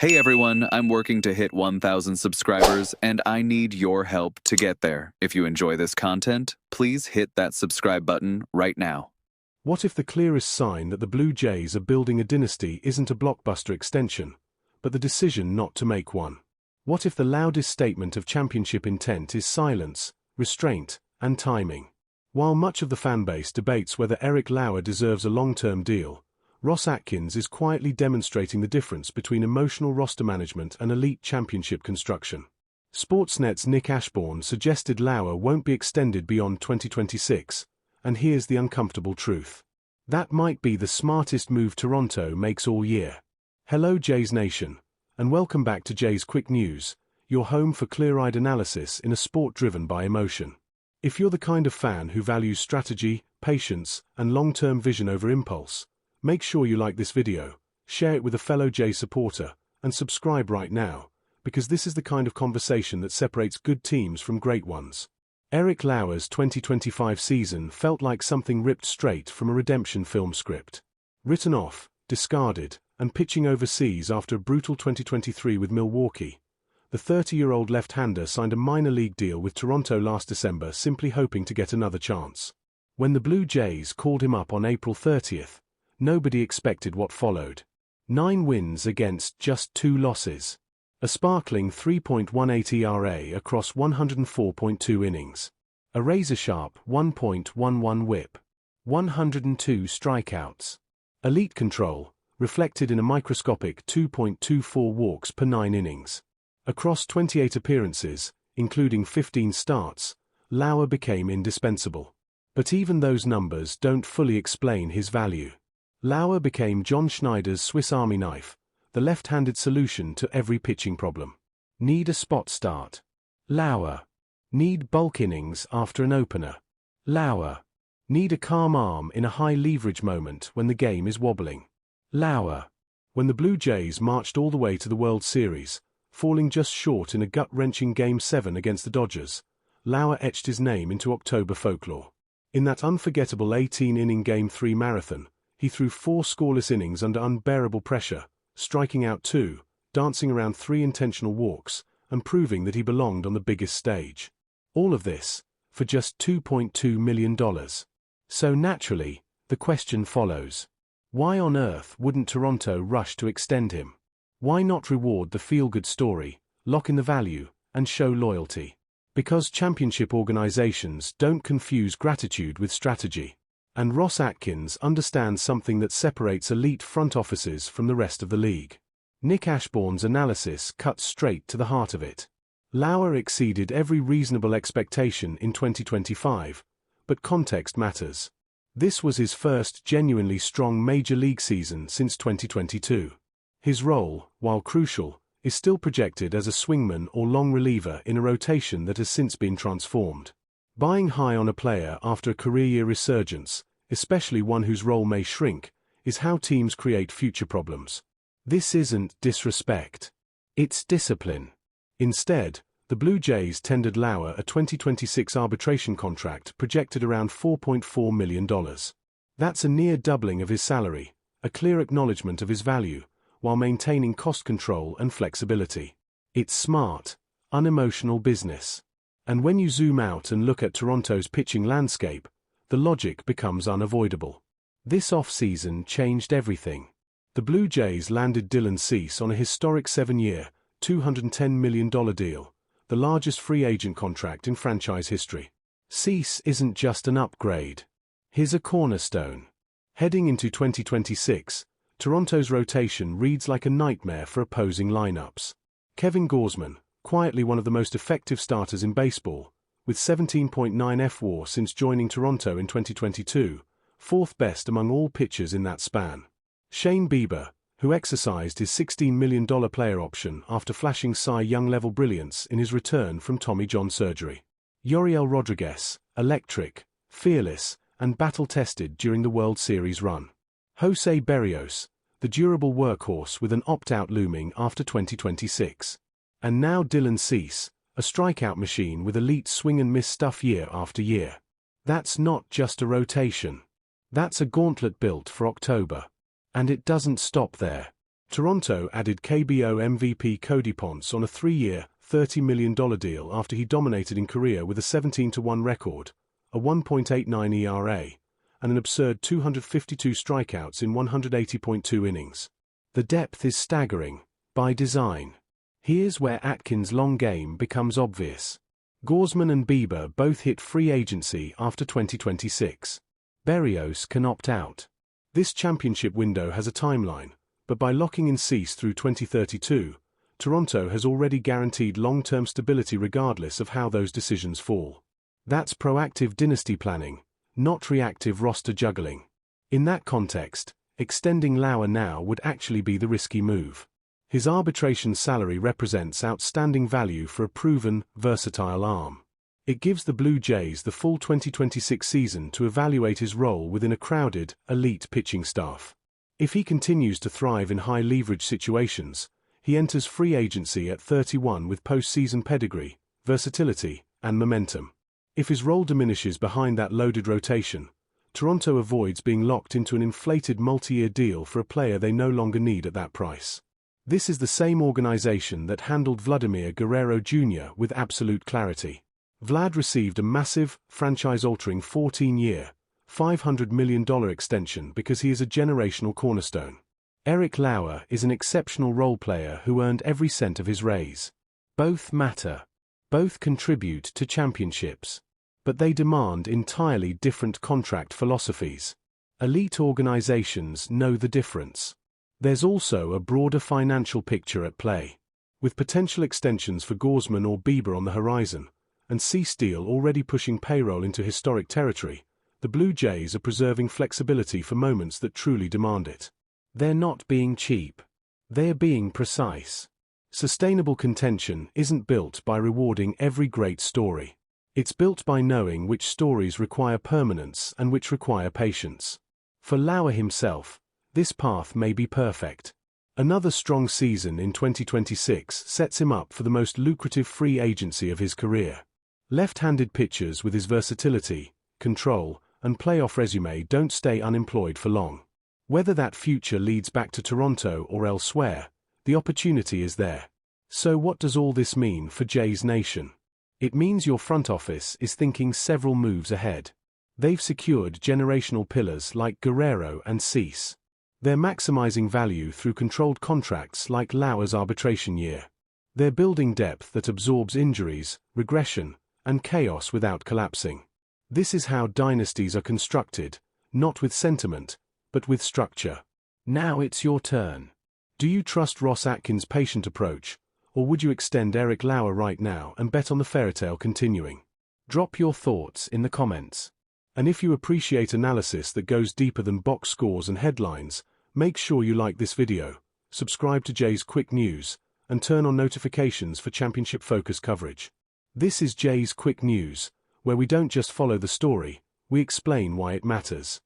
Hey everyone, I'm working to hit 1,000 subscribers and I need your help to get there. If you enjoy this content, please hit that subscribe button right now. What if the clearest sign that the Blue Jays are building a dynasty isn't a blockbuster extension, but the decision not to make one? What if the loudest statement of championship intent is silence, restraint, and timing? While much of the fanbase debates whether Lauer deserves a long-term deal, Ross Atkins is quietly demonstrating the difference between emotional roster management and elite championship construction. Sportsnet's Nick Ashbourne suggested Lauer won't be extended beyond 2026, and here's the uncomfortable truth. That might be the smartest move Toronto makes all year. Hello Jays Nation, and welcome back to Jays Quick News, your home for clear-eyed analysis in a sport driven by emotion. If you're the kind of fan who values strategy, patience, and long-term vision over impulse, make sure you like this video, share it with a fellow Jays supporter, and subscribe right now, because this is the kind of conversation that separates good teams from great ones. Lauer's 2025 season felt like something ripped straight from a redemption film script. Written off, discarded, and pitching overseas after a brutal 2023 with Milwaukee, the 30-year-old left-hander signed a minor league deal with Toronto last December, simply hoping to get another chance. When the Blue Jays called him up on April 30th, nobody expected what followed. 9 wins against just 2 losses. A sparkling 3.18 ERA across 104.2 innings. A razor-sharp 1.11 whip. 102 strikeouts. Elite control, reflected in a microscopic 2.24 walks per 9 innings. Across 28 appearances, including 15 starts, Lauer became indispensable. But even those numbers don't fully explain his value. Lauer became John Schneider's Swiss Army knife, the left-handed solution to every pitching problem. Need a spot start? Lauer. Need bulk innings after an opener? Lauer. Need a calm arm in a high-leverage moment when the game is wobbling? Lauer. When the Blue Jays marched all the way to the World Series, falling just short in a gut-wrenching Game 7 against the Dodgers, Lauer etched his name into October folklore. In that unforgettable 18-inning Game 3 marathon, he threw 4 scoreless innings under unbearable pressure, striking out 2, dancing around 3 intentional walks, and proving that he belonged on the biggest stage. All of this, for just $2.2 million. So naturally, the question follows. Why on earth wouldn't Toronto rush to extend him? Why not reward the feel-good story, lock in the value, and show loyalty? Because championship organizations don't confuse gratitude with strategy. And Ross Atkins understands something that separates elite front offices from the rest of the league. Nick Ashbourne's analysis cuts straight to the heart of it. Lauer exceeded every reasonable expectation in 2025, but context matters. This was his first genuinely strong major league season since 2022. His role, while crucial, is still projected as a swingman or long reliever in a rotation that has since been transformed. Buying high on a player after a career-year resurgence, especially one whose role may shrink, is how teams create future problems. This isn't disrespect. It's discipline. Instead, the Blue Jays tendered Lauer a 2026 arbitration contract projected around $4.4 million. That's a near doubling of his salary, a clear acknowledgement of his value, while maintaining cost control and flexibility. It's smart, unemotional business. And when you zoom out and look at Toronto's pitching landscape, the logic becomes unavoidable. This offseason changed everything. The Blue Jays landed Dylan Cease on a historic 7-year, $210 million deal, the largest free agent contract in franchise history. Cease isn't just an upgrade. He's a cornerstone. Heading into 2026, Toronto's rotation reads like a nightmare for opposing lineups. Kevin Gausman, quietly one of the most effective starters in baseball, with 17.9 fWAR since joining Toronto in 2022, 4th best among all pitchers in that span. Shane Bieber, who exercised his $16 million player option after flashing Cy Young-level brilliance in his return from Tommy John surgery. Yoriel Rodriguez, electric, fearless, and battle-tested during the World Series run. Jose Berrios, the durable workhorse with an opt-out looming after 2026. And now Dylan Cease, a strikeout machine with elite swing-and-miss stuff year after year. That's not just a rotation. That's a gauntlet built for October. And it doesn't stop there. Toronto added KBO MVP Cody Ponce on a 3-year, $30 million deal after he dominated in Korea with a 17-1 record, a 1.89 ERA, and an absurd 252 strikeouts in 180.2 innings. The depth is staggering, by design. Here's where Atkins' long game becomes obvious. Gausman and Bieber both hit free agency after 2026. Berrios can opt out. This championship window has a timeline, but by locking in Cease through 2032, Toronto has already guaranteed long-term stability regardless of how those decisions fall. That's proactive dynasty planning, not reactive roster juggling. In that context, extending Lauer now would actually be the risky move. His arbitration salary represents outstanding value for a proven, versatile arm. It gives the Blue Jays the full 2026 season to evaluate his role within a crowded, elite pitching staff. If he continues to thrive in high-leverage situations, he enters free agency at 31 with postseason pedigree, versatility, and momentum. If his role diminishes behind that loaded rotation, Toronto avoids being locked into an inflated multi-year deal for a player they no longer need at that price. This is the same organization that handled Vladimir Guerrero Jr. with absolute clarity. Vlad received a massive, franchise-altering 14-year, $500 million extension because he is a generational cornerstone. Eric Lauer is an exceptional role player who earned every cent of his raise. Both matter. Both contribute to championships. But they demand entirely different contract philosophies. Elite organizations know the difference. There's also a broader financial picture at play. With potential extensions for Gausman or Bieber on the horizon, and Cease deal already pushing payroll into historic territory, the Blue Jays are preserving flexibility for moments that truly demand it. They're not being cheap. They're being precise. Sustainable contention isn't built by rewarding every great story. It's built by knowing which stories require permanence and which require patience. For Lauer himself, this path may be perfect. Another strong season in 2026 sets him up for the most lucrative free agency of his career. Left-handed pitchers with his versatility, control, and playoff resume don't stay unemployed for long. Whether that future leads back to Toronto or elsewhere, the opportunity is there. So what does all this mean for Jays Nation? It means your front office is thinking several moves ahead. They've secured generational pillars like Guerrero and Cease. They're maximizing value through controlled contracts like Lauer's arbitration year. They're building depth that absorbs injuries, regression, and chaos without collapsing. This is how dynasties are constructed, not with sentiment, but with structure. Now it's your turn. Do you trust Ross Atkins' patient approach, or would you extend Eric Lauer right now and bet on the fairytale continuing? Drop your thoughts in the comments. And if you appreciate analysis that goes deeper than box scores and headlines, make sure you like this video, subscribe to Jay's Quick News, and turn on notifications for championship-focused coverage. This is Jay's Quick News, where we don't just follow the story, we explain why it matters.